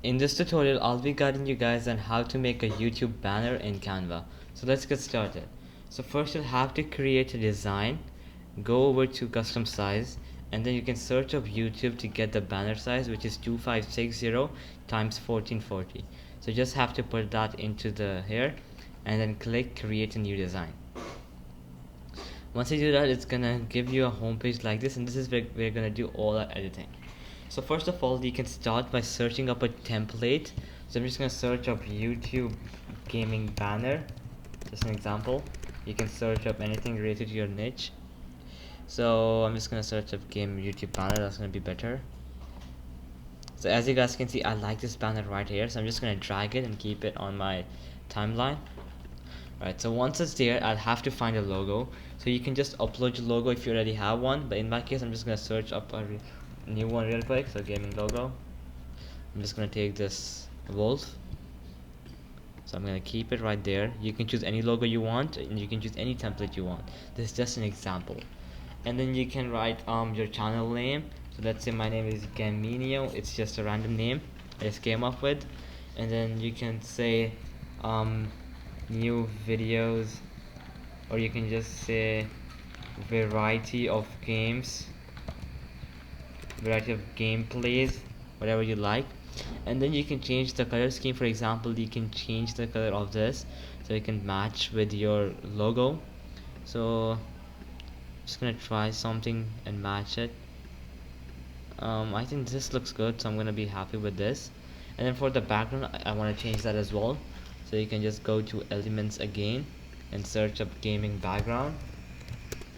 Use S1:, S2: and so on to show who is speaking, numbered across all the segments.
S1: In this tutorial, I'll be guiding you guys on how to make a YouTube banner in Canva. So let's get started. So first you'll have to create a design, go over to custom size, and then you can search up YouTube to get the banner size, which is 2560 times 1440. So you just have to put that into the here and then click create a new design. Once you do that, it's gonna give you a home page like this, and this is where we're gonna do all our editing. So first of all, you can start by searching up a template. So I'm just gonna search up YouTube gaming banner, just an example. You can search up anything related to your niche. So I'm just gonna search up game YouTube banner. That's gonna be better. So as you guys can see, I like this banner right here, so I'm just gonna drag it and keep it on my timeline. Right, so once it's there, I'll have to find a logo. So you can just upload your logo if you already have one, but in my case, I'm just gonna search up a new one real quick. So gaming logo, I'm just gonna take this wolf, so I'm gonna keep it right there. You can choose any logo you want, and you can choose any template you want. This is just an example. And then you can write your channel name. So let's say my name is Gaminio. It's just a random name I just came up with. And then you can say new videos, or you can just say variety of games, variety of gameplays, whatever you like. And then you can change the color scheme. For example, you can change the color of this so it can match with your logo. So I'm just gonna try something and match it. I think this looks good, so I'm gonna be happy with this. And then for the background, I want to change that as well. So you can just go to elements again and search up gaming background.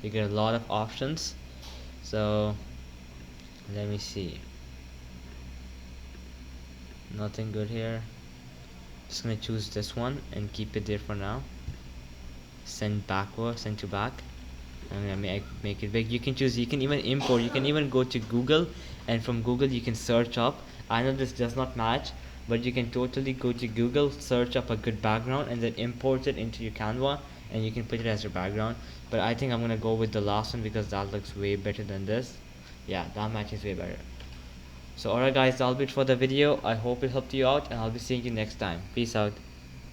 S1: You get a lot of options. So let me see, nothing good here. Just gonna choose this one and keep it there for now. Send to back. I'm gonna make it big. You can choose, you can even import, you can even go to Google, and from Google you can search up. I know this does not match, but you can totally go to Google, search up a good background, and then import it into your Canva, and you can put it as your background. But I think I'm gonna go with the last one because that looks way better than this. Yeah, that matches way better. So alright guys, that'll be it for the video. I hope it helped you out, and I'll be seeing you next time. Peace out.